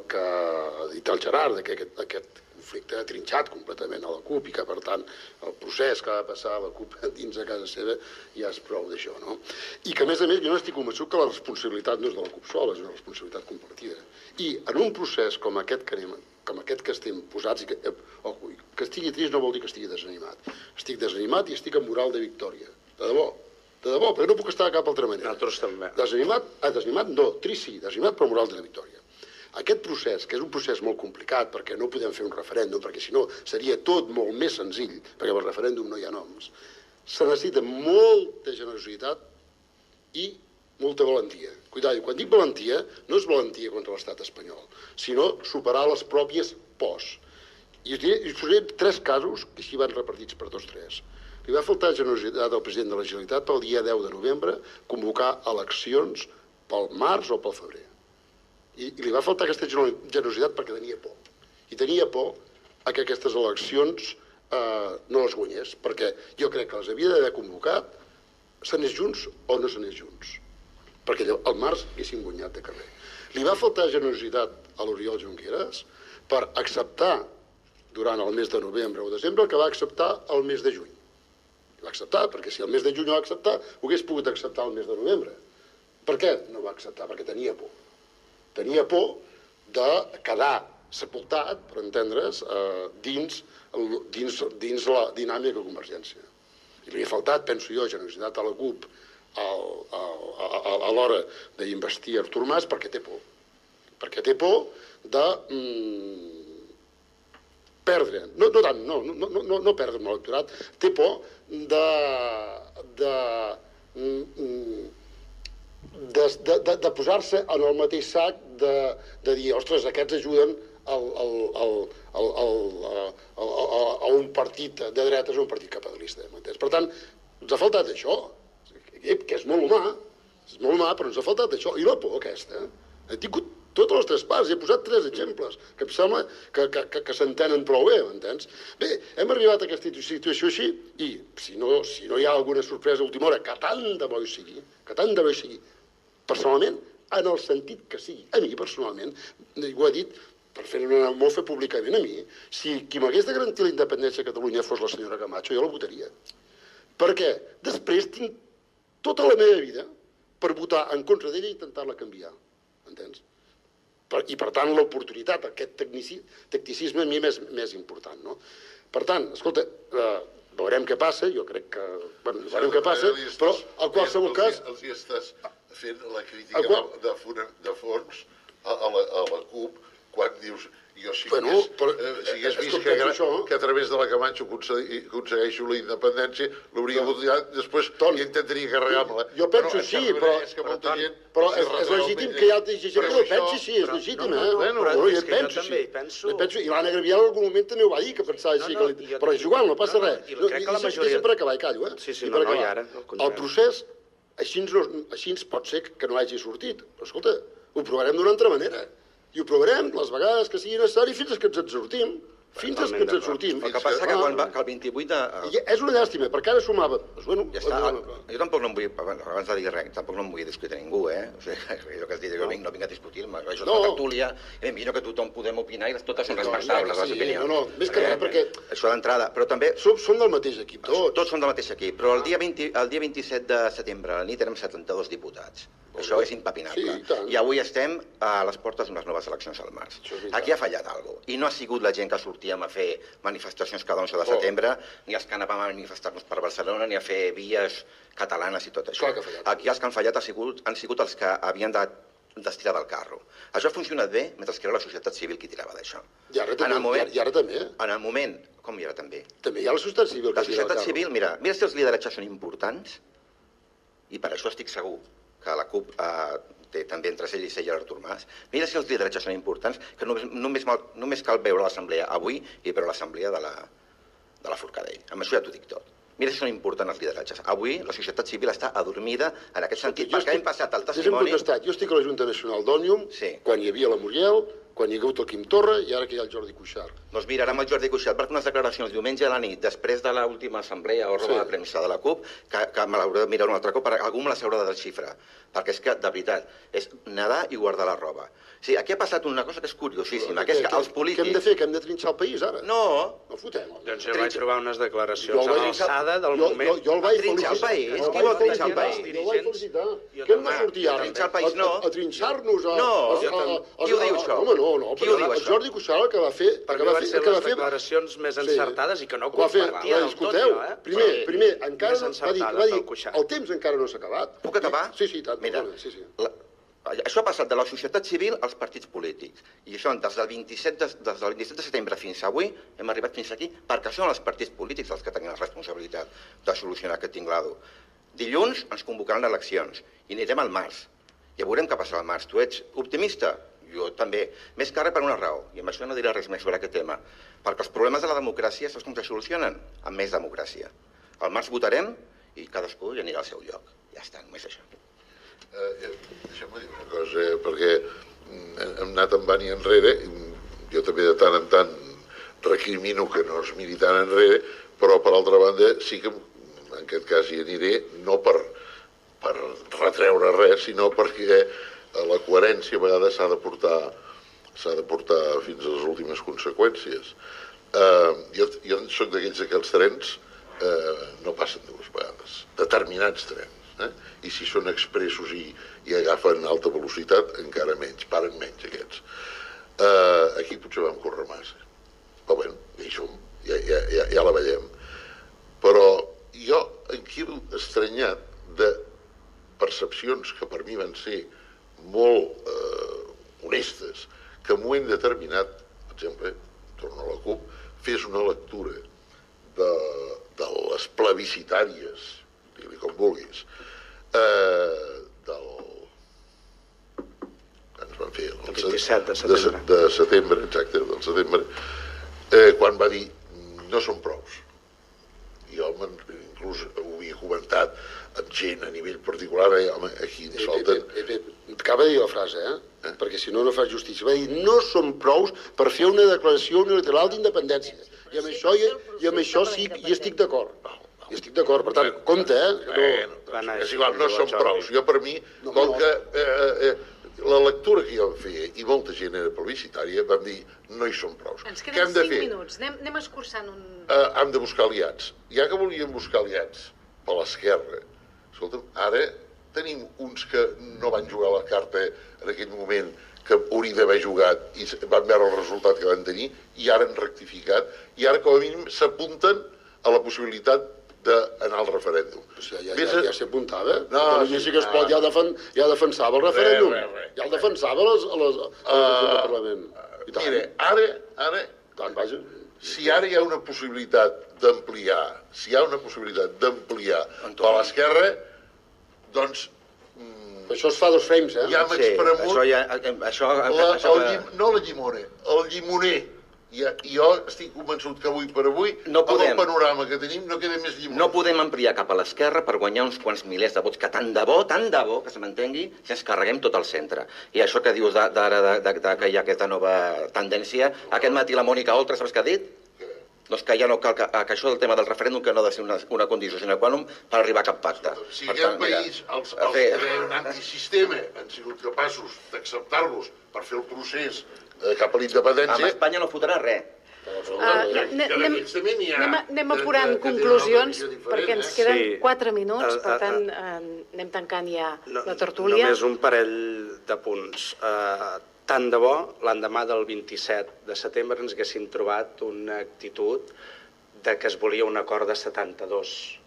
que ha dit el Gerard, que aquest conflicte ha trinxat completament a la CUP i que, per tant, el procés que va passar a la CUP dins de casa seva ja és prou d'això, no? I que, a més, jo no estic convençut que la responsabilitat no és de la CUP sola, és una responsabilitat compartida. I en un procés com aquest que estem posats, i que estigui trist no vol dir que estigui desanimat. Estic desanimat i estic amb moral de victòria. De debò, perquè no puc estar de cap altra manera. Nosaltres també. Desanimat no, trist sí, desanimat però moral de victòria. Aquest procés, que és un procés molt complicat, perquè no podem fer un referèndum, perquè si no seria tot molt més senzill, perquè per referèndum no hi ha noms, se necessita molta generositat i molta valentia. Cuidado, quan dic valentia, no és valentia contra l'estat espanyol, sinó superar les pròpies pors. I us posaré 3 casos que així van repartits per tots 3. Li va faltar generositat al president de la Generalitat pel dia 10 de novembre convocar eleccions pel març o pel febrer. I li va faltar aquesta generositat perquè tenia por. I tenia por que aquestes eleccions no les guanyés, perquè jo crec que les havia d'haver convocat, s'anés junts o no s'anés junts. Perquè al març haguéssim guanyat de carrer. Li va faltar generositat a l'Oriol Junqueras per acceptar durant el mes de novembre o desembre el que va acceptar el mes de juny. Va acceptar, perquè si el mes de juny no va acceptar, ho hagués pogut acceptar el mes de novembre. Per què no va acceptar? Perquè tenia por. Tenia por de quedar sepultat, per entendre's, dins la dinàmica de Convergència. I li ha faltat, penso jo, generositat a la CUP a l'hora d'investir Artur Mas perquè té por. Perquè té por de perdre, no perdre l'electorat, té por de posar-se en el mateix sac de dir, ostres, aquests ajuden a un partit de dretes o un partit capitalista. Per tant, ens ha faltat això, que és molt humà, però ens ha faltat això. I la por aquesta, he tingut totes les tres parts, he posat 3 exemples, que em sembla que s'entenen prou bé, m'entens? Bé, hem arribat a aquesta situació així, i si no hi ha alguna sorpresa a última hora, que tant de bo hi sigui, personalment, en el sentit que sigui, a mi personalment, ho he dit, per fer-ho molt fer públicament a mi, si qui m'hagués de garantir la independència a Catalunya fos la senyora Camacho, jo la votaria. Perquè després tinc tota la meva vida per votar en contra d'ella i intentar-la canviar, entens? I per tant l'oportunitat, aquest tacticisme a mi més important, no? Per tant, escolta, veurem què passa, jo crec que... Bueno, veurem què passa, però en qualsevol cas... Els hi estàs fent la crítica de fons a la CUP quan dius, jo si hagués vist que a través de la Camacho aconsegueixo la independència, l'hauria votat, després intentaria carregar-me-la. Jo penso sí, però és legítim que hi hagi gent que no pensi, sí, és legítim, però és que jo també hi penso. I l'Anna Gabriel en algun moment també ho va dir, que pensava així, però és igual, no passa res. I crec que la majoria... Sempre acabar, i callo, Sí, no, i ara. El procés, així pot ser que no hagi sortit. Però escolta, ho provarem d'una altra manera. I ho provarem les vegades que sigui necessari fins que ens en sortim. Fins que ens en sortim. El que passa que el 28 de... És una llàstima, perquè ara sumava... Ja està. Jo tampoc no em vull... Abans de dir res, tampoc no em vull discutir a ningú, eh? O sigui, allò que has dit, jo no vinc a discutir-me. Això és una tertúlia, m'imagino que tothom podem opinar i totes són respectables, les opinions. No, més que res, perquè... Això d'entrada, però també... Som del mateix equip, tots. Tots són del mateix equip, però el dia 27 de setembre a la nit érem 72 diputats. Això és impepinable. I avui estem a les portes d'unes noves eleccions al març. Aquí ha fallat alguna cosa. I no ha sigut la gent que sortíem a fer manifestacions cada 11 de setembre, ni els que anàvem a manifestar-nos per Barcelona, ni a fer vies catalanes i tot això. Aquí els que han fallat han sigut els que havien d'estirar del carro. Això ha funcionat bé mentre que era la societat civil qui tirava d'això. I ara també. En el moment, com i ara també? També hi ha la societat civil que tira del carro. La societat civil, mira si els lideratges són importants, i per això estic segur que la CUP té també entre ell i ella l'Artur Mas. Mira si els lideratges són importants, que només cal veure l'assemblea avui i veure l'assemblea de la Forcadell. Amb això ja t'ho dic tot. Mira si són importants els lideratges. Avui la societat civil està adormida en aquest sentit, perquè hem passat el testimoni... Jo estic a la Junta Nacional d'Òmnium, quan hi havia la Muriel, quan hi ha hagut el Quim Torra i ara que hi ha el Jordi Cuixart. Doncs mira, ara amb el Jordi Cuixart va fer unes declaracions diumenge a la nit, després de l'última assemblea o roba de premsa de la CUP, que me l'hauré de mirar un altre cop, algú me les haurà de desxifrar, perquè és que, de veritat, és nedar i guardar la roba. Sí, aquí ha passat una cosa que és curiosíssima, que és que els polítics... Què hem de fer? Que hem de trinxar el país, ara? No. No fotem. Doncs jo vaig trobar unes declaracions a l'alçada del moment. Jo el vaig felicitar. Trinxar el país? Qui vol trinxar el país? Jo el vaig felicitar. Què hem de sortir ara? Trinxar el país no. A trinxar-nos a... No. Qui ho diu això? Home, no. Qui ho diu això? El Jordi Cuixart el que va fer... Per mi van ser les declaracions més encertades i que no compartia del tot, jo, eh? Primer, encara va dir, el temps encara no s'ha acabat. Puc acabar? Sí, tant. Mira, això ha passat de la societat civil als partits polítics. I això, des del 27 de setembre fins avui, hem arribat fins aquí, perquè són els partits polítics els que tenen la responsabilitat de solucionar aquest tinglado. Dilluns ens convocaran eleccions i anirem al març. Ja veurem què passarà al març. Tu ets optimista? Jo també. Més que res per una raó, i amb això no diré res més sobre aquest tema, perquè els problemes de la democràcia saps com se solucionen? Amb més democràcia. Al març votarem i cadascú hi anirà al seu lloc. Ja està, només això. Deixa'm dir una cosa, perquè hem anat en i enrere, jo també de tant en tant recrimino que no es miri tant enrere, però per altra banda sí que en aquest cas hi aniré no per retreure res, sinó perquè la coherència a vegades s'ha de portar fins a les últimes conseqüències. Jo soc d'aquells que els trens no passen dues vegades, determinats trens, i si són expressos i agafen alta velocitat, encara menys, paren menys aquests. Aquí potser vam córrer massa, però bé, ja hi som, ja la veiem. Però jo em quedo estranyat de percepcions que per mi van ser molt honestes, que en un moment determinat, per exemple, torno a la CUP, fes una lectura de les plebiscitàries, digue-li com vulguis, que ens van fer el 27 de setembre, exacte, del setembre, quan va dir no són prous. Jo inclús ho havia comentat amb gent a nivell particular, home, aquí ens falten... Acaba de dir la frase, perquè si no, no fas justícia. Va dir, no són prous per fer una declaració unilateral d'independència. I amb això sí, hi estic d'acord. Hi estic d'acord, per tant, compte, És igual, no són prous. Jo, per mi, com que la lectura que jo vam fer, i molta gent era publicitària, vam dir, no hi són prous. Ens queden 5 minuts, anem escurçant un... Hem de buscar aliats. Ja que volíem buscar aliats per l'esquerra, escolta'm, ara tenim uns que no van jugar la carta en aquell moment que haurien d'haver jugat i van veure el resultat que van tenir i ara han rectificat i ara com a mínim s'apunten a la possibilitat d'anar al referèndum. Ja s'hi apuntava. Catalunya sí que es pot, ja defensava el referèndum. Ja el defensava el Parlament. Mira, ara, si ara hi ha una possibilitat d'ampliar, per l'esquerra, doncs... Això es fa dos frames, Ja m'he expremut... No la llimona, el llimoner. I jo estic convençut que avui per avui, amb el panorama que tenim, no queda més llimoner. No podem ampliar cap a l'esquerra per guanyar uns quants milers de vots, que tant de bo, que se m'entengui, si ens carreguem tot el centre. I això que dius d'ara, que hi ha aquesta nova tendència, aquest matí la Mònica Oltra, saps què ha dit? Doncs que ja no cal, que això del tema del referèndum que no ha de ser una condició sine qua non per arribar a cap pacte. Si aquest país, els que eren antisistema, han sigut capaços d'acceptar-los per fer el procés cap a l'independència... Amb Espanya no fotrà res. Anem apurant conclusions, perquè ens queden 4 minuts, per tant, anem tancant ja la tertúlia. Només un parell de punts. Tant de bo, l'endemà del 27 de setembre ens haguessin trobat una actitud de que es volia un acord de 72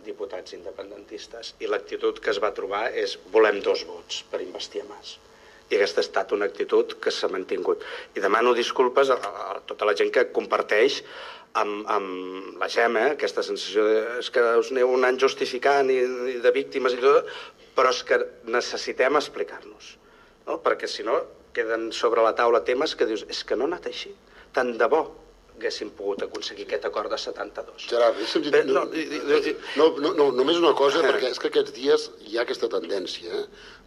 diputats independentistes. I l'actitud que es va trobar és volem 2 vots per investir a Mas. I aquesta ha estat una actitud que s'ha mantingut. I demano disculpes a tota la gent que comparteix amb la Gemma aquesta sensació de que us aneu anant justificant i de víctimes i tot, però és que necessitem explicar-nos. Perquè si no queden sobre la taula temes que dius és que no ha anat així. Tant de bo haguéssim pogut aconseguir aquest acord de 72. Gerard, només una cosa, perquè és que aquests dies hi ha aquesta tendència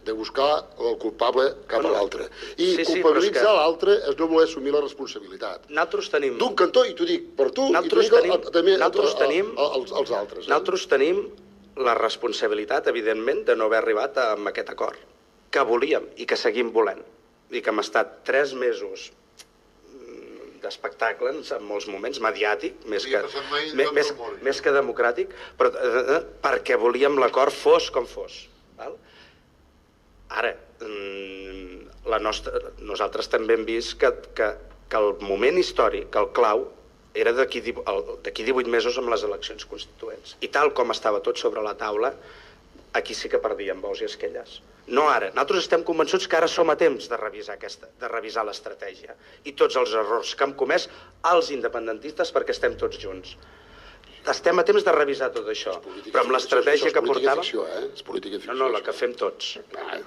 de buscar el culpable cap a l'altre. I culpabilitzar l'altre és no voler assumir la responsabilitat. Nosaltres tenim... D'un cantó, i t'ho dic per tu, i t'ho dic també als altres. Nosaltres tenim la responsabilitat, evidentment, de no haver arribat a aquest acord que volíem i que seguim volent. I que hem estat 3 mesos d'espectacle, en molts moments, mediàtic, més que democràtic, però perquè volíem l'acord fos com fos. Ara, nosaltres també hem vist que el moment històric, que el clau, era d'aquí 18 mesos amb les eleccions constituents. I tal com estava tot sobre la taula, aquí sí que perdíem bous i esquelles. No ara. Nosaltres estem convençuts que ara som a temps de revisar l'estratègia i tots els errors que hem comès els independentistes perquè estem tots junts. estem a temps de revisar tot això. Però amb l'estratègia que portàvem... És política ficció. No, la que fem tots.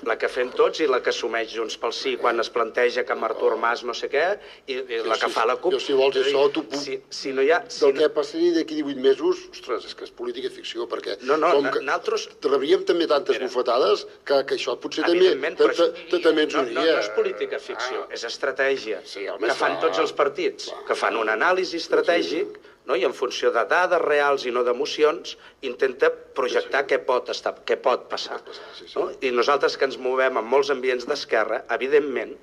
La que fem tots i la que assumeix Junts pel Sí quan es planteja que amb Artur Mas no sé què, i la que fa la CUP. Jo, si vols això, t'ho puc... Si no hi ha... Del que passaria d'aquí 18 mesos, ostres, és que és política ficció, perquè... nosaltres... Rebríem també tantes bufetades que això potser també ens uniria. No és política ficció, és estratègia, que fan tots els partits, que fan un anàlisi estratègic, i en funció de dades reals i no d'emocions, intenta projectar què pot passar. I nosaltres que ens movem en molts ambients d'esquerra, evidentment,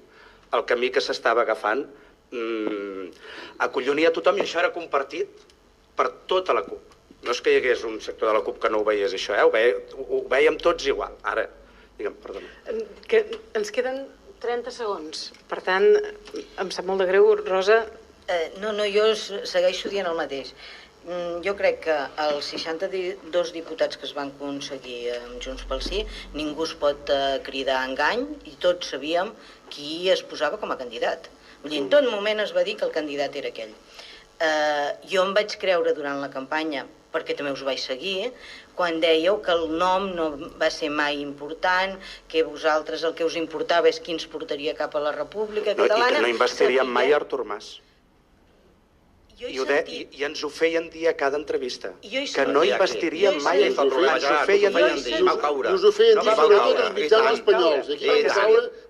el camí que s'estava agafant acollonia tothom, i això era compartit per tota la CUP. No és que hi hagués un sector de la CUP que no ho veiés això, ho veiem tots igual. Ara, digue'm, perdona. Que ens queden 30 segons. Per tant, em sap molt de greu, Rosa... No, jo segueixo dient el mateix. Jo crec que els 62 diputats que es van aconseguir amb Junts pel Sí, ningú es pot cridar a engany i tots sabíem qui es posava com a candidat. Vull dir, en tot moment es va dir que el candidat era aquell. Jo em vaig creure durant la campanya, perquè també us vaig seguir, quan dèieu que el nom no va ser mai important, que vosaltres el que us importava és qui ens portaria cap a la República Catalana... I que no investiríem mai Artur Mas. I ens ho feien dir a cada entrevista, que no investiríem mai, ens ho feien dir. I us ho feien dir sobretot els mitjans espanyols. Aquí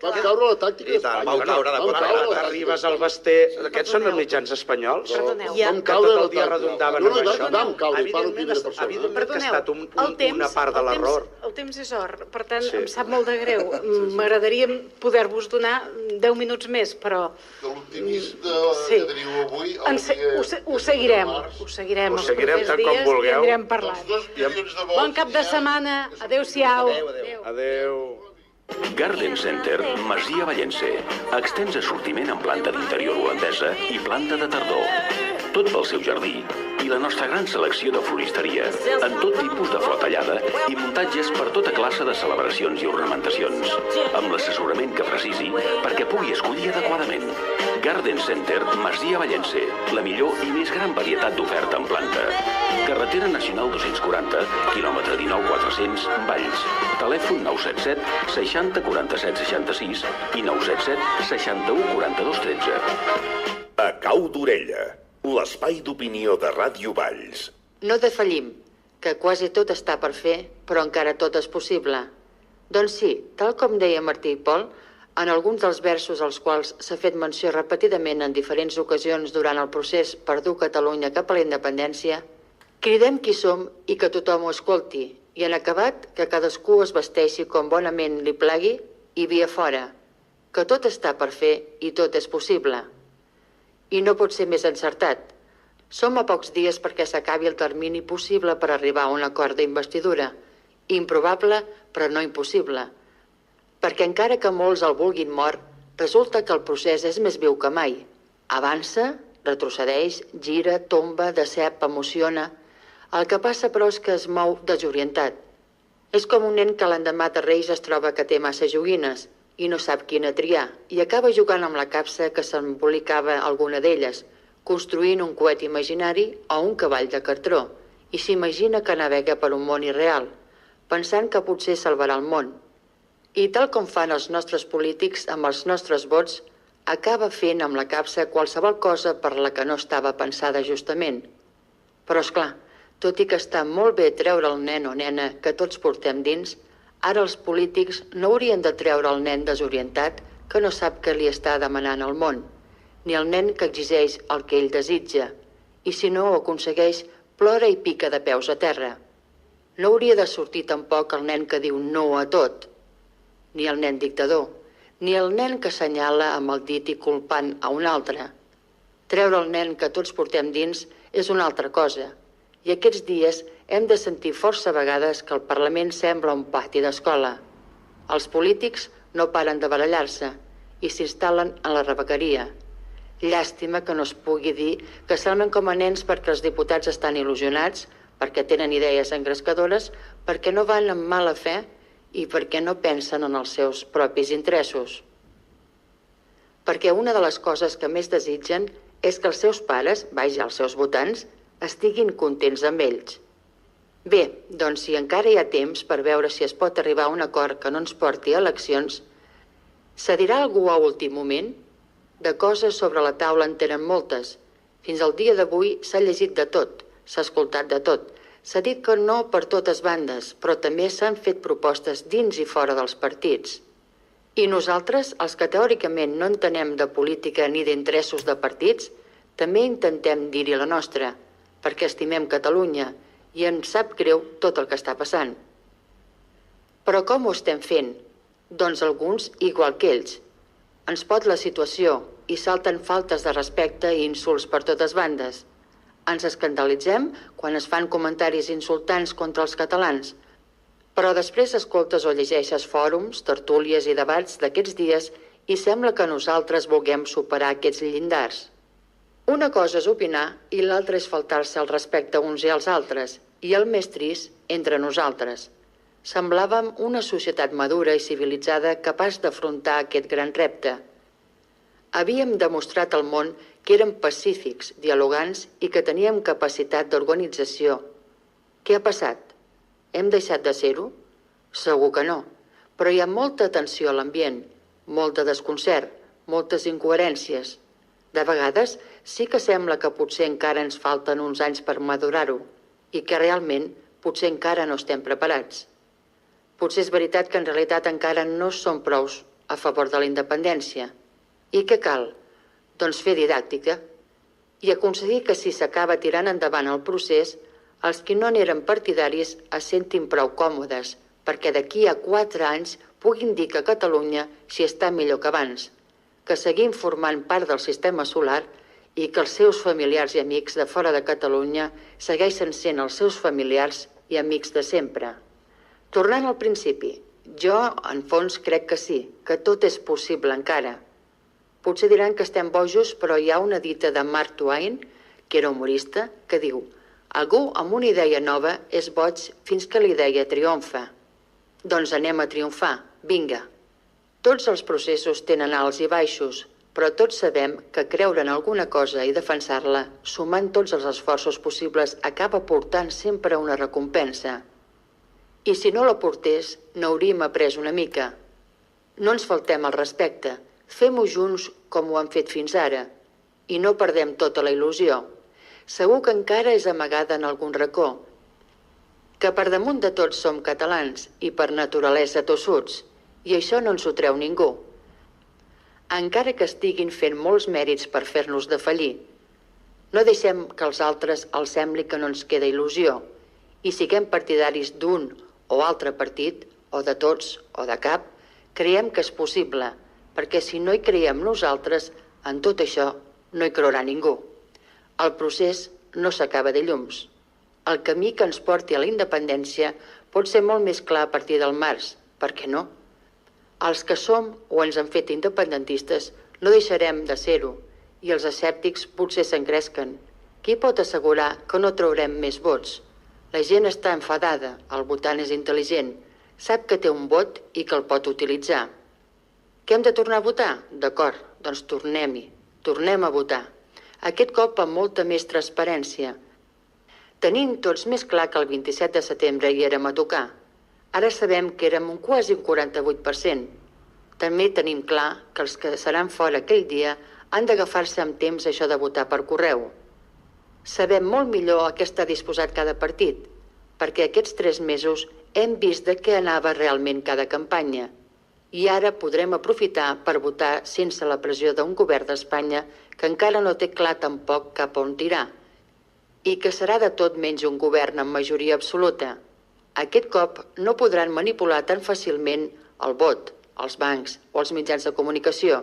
vam caure la tàctica d'Espanya. Arribes al Basté, aquests són els mitjans espanyols? Perdoneu. Que tot el dia redundaven amb això. Vam caure, i parlo primera persona. Evidentment que ha estat una part de l'error. El temps és or, per tant, em sap molt de greu. M'agradaria poder-vos donar 10 minuts més, però... De l'optimisme que teniu avui... Ho seguirem els propers dies i anirem parlant. Bon cap de setmana. Adéu-siau. Adéu. Garden Center, Masia Vallense. Extens assortiment en planta d'interior holandesa i planta de tardor. Tot pel seu jardí i la nostra gran selecció de floristeria en tot tipus de flor tallada i muntatges per tota classe de celebracions i ornamentacions, amb l'assessorament que precisi perquè pugui escollir adequadament. Garden Center, Masia Vallense, la millor i més gran varietat d'oferta en planta. Carretera Nacional 240, quilòmetre 19-400, Valls. Telèfon 977 60 47 66 i 977 61 42 13. A cau d'orella, l'espai d'opinió de Ràdio Valls. No defallim, que quasi tot està per fer, però encara tot és possible. Doncs sí, tal com deia Martí i Pol, en alguns dels versos als quals s'ha fet menció repetidament en diferents ocasions durant el procés per dur Catalunya cap a la independència, cridem qui som i que tothom ho escolti, i en acabat que cadascú es vesteixi com bonament li plagui i via fora, que tot està per fer i tot és possible. I no pot ser més encertat. Som a pocs dies perquè s'acabi el termini possible per arribar a un acord d'investidura, improbable però no impossible, perquè encara que molts el vulguin mort, resulta que el procés és més viu que mai. Avança, retrocedeix, gira, tomba, decep, emociona. El que passa, però, és que es mou desorientat. És com un nen que l'endemà de Reis es troba que té massa joguines i no sap quina triar, i acaba jugant amb la capsa que s'embolicava alguna d'elles, construint un coet imaginari o un cavall de cartró, i s'imagina que navega per un món irreal, pensant que potser salvarà el món. I tal com fan els nostres polítics amb els nostres vots, acaba fent amb la capsa qualsevol cosa per la que no estava pensada justament. Però, esclar, tot i que està molt bé treure el nen o nena que tots portem dins, ara els polítics no haurien de treure el nen desorientat que no sap què li està demanant al món, ni el nen que exigeix el que ell desitja, i si no ho aconsegueix, plora i pica de peus a terra. No hauria de sortir tampoc el nen que diu no a tot, ni el nen dictador, ni el nen que assenyala amb el dit i culpant a un altre. Treure el nen que tots portem dins és una altra cosa, i aquests dies hem de sentir força vegades que el Parlament sembla un pati d'escola. Els polítics no paren de barallar-se i s'instal·len en la rebequeria. Llàstima que no es pugui dir que salmen com a nens perquè els diputats estan il·lusionats, perquè tenen idees engrescadores, perquè no van amb mala fe i perquè no pensen en els seus propis interessos. Perquè una de les coses que més desitgen és que els seus pares, vaja, els seus votants, estiguin contents amb ells. Bé, doncs si encara hi ha temps per veure si es pot arribar a un acord que no ens porti a eleccions, cedirà algú a últim moment? De coses sobre la taula en tenen moltes. Fins al dia d'avui s'ha llegit de tot, s'ha escoltat de tot. S'ha dit que no per totes bandes, però també s'han fet propostes dins i fora dels partits. I nosaltres, els que teòricament no entenem de política ni d'interessos de partits, també intentem dir-hi la nostra, perquè estimem Catalunya i ens sap greu tot el que està passant. Però com ho estem fent? Doncs alguns igual que ells. Ens pot la situació i salten faltes de respecte i insults per totes bandes. Ens escandalitzem quan es fan comentaris insultants contra els catalans, però després escoltes o llegeixes fòrums, tertúlies i debats d'aquests dies i sembla que nosaltres vulguem superar aquests llindars. Una cosa és opinar i l'altra és faltar-se al respecte uns i als altres, i el més trist, entre nosaltres. Semblàvem una societat madura i civilitzada capaç d'afrontar aquest gran repte. Havíem demostrat al món que érem pacífics, dialogants i que teníem capacitat d'organització. Què ha passat? Hem deixat de ser-ho? Segur que no, però hi ha molta tensió a l'ambient, molt de desconcert, moltes incoherències. De vegades sí que sembla que potser encara ens falten uns anys per madurar-ho i que realment potser encara no estem preparats. Potser és veritat que en realitat encara no som prous a favor de la independència. I què cal? Doncs fer didàctica i aconseguir que si s'acaba tirant endavant el procés, els que no n'eren partidaris es sentin prou còmodes perquè d'aquí a 4 anys puguin dir que Catalunya s'hi està millor que abans, que seguim formant part del sistema solar i que els seus familiars i amics de fora de Catalunya segueixen sent els seus familiars i amics de sempre. Tornant al principi, jo, en fons, crec que sí, que tot és possible encara. Potser diran que estem bojos, però hi ha una dita de Mark Twain, que era humorista, que diu: algú amb una idea nova és boig fins que la idea triomfa. Doncs anem a triomfar, vinga. Tots els processos tenen alts i baixos, però tots sabem que creure en alguna cosa i defensar-la, sumant tots els esforços possibles, acaba portant sempre una recompensa. I si no la portés, n'hauríem après una mica. No ens faltem al respecte. Fem-ho junts com ho han fet fins ara i no perdem tota la il·lusió. Segur que encara és amagada en algun racó, que per damunt de tots som catalans i per naturalesa tossuts, i això no ens ho treu ningú. Encara que estiguin fent molts mèrits per fer-nos defallir, no deixem que als altres els sembli que no ens queda il·lusió i siguem partidaris d'un o altre partit, o de tots o de cap, creiem que és possible, perquè si no hi creiem nosaltres, en tot això no hi creurà ningú. El procés no s'acaba de llums. El camí que ens porti a la independència pot ser molt més clar a partir del març, per què no? Els que som o ens han fet independentistes no deixarem de ser-ho i els escèptics potser s'engresquen. Qui pot assegurar que no traurem més vots? La gent està enfadada, el votant és intel·ligent, sap que té un vot i que el pot utilitzar. Que hem de tornar a votar? D'acord, doncs tornem-hi, tornem a votar. Aquest cop amb molta més transparència. Tenim tots més clar que el 27 de setembre hi érem a tocar. Ara sabem que érem quasi un 48%. També tenim clar que els que seran fora aquell dia han d'agafar-se amb temps això de votar per correu. Sabem molt millor a què està disposat cada partit, perquè aquests 3 mesos hem vist de què anava realment cada campanya. I ara podrem aprofitar per votar sense la pressió d'un govern d'Espanya que encara no té clar tampoc cap on tirar i que serà de tot menys un govern amb majoria absoluta. Aquest cop no podran manipular tan fàcilment el vot, els bancs o els mitjans de comunicació.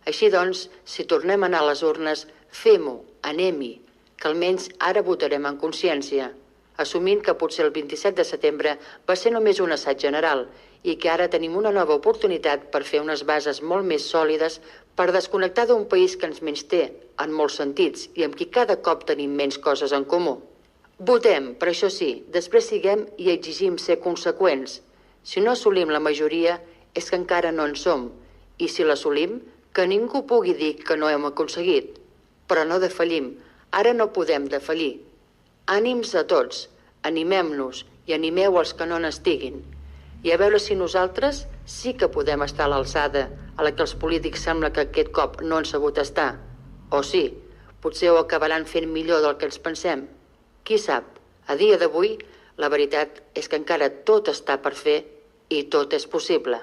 Així doncs, si tornem a anar a les urnes, fem-ho, anem-hi, que almenys ara votarem en consciència, assumint que potser el 27 de setembre va ser només un assaig general i que ara tenim una nova oportunitat per fer unes bases molt més sòlides per desconnectar d'un país que ens menysté en molts sentits i amb qui cada cop tenim menys coses en comú. Votem, però això sí, després siguem i exigim ser conseqüents. Si no assolim la majoria és que encara no en som i si l'assolim, que ningú pugui dir que no hem aconseguit. Però no defallim, ara no podem defallir. Ànims a tots, animem-nos i animeu els que no n'estiguin. I a veure si nosaltres sí que podem estar a l'alçada a la que els polítics sembla que aquest cop no han sabut estar. O sí, potser ho acabaran fent millor del que ens pensem. Qui sap, a dia d'avui, la veritat és que encara tot està per fer i tot és possible.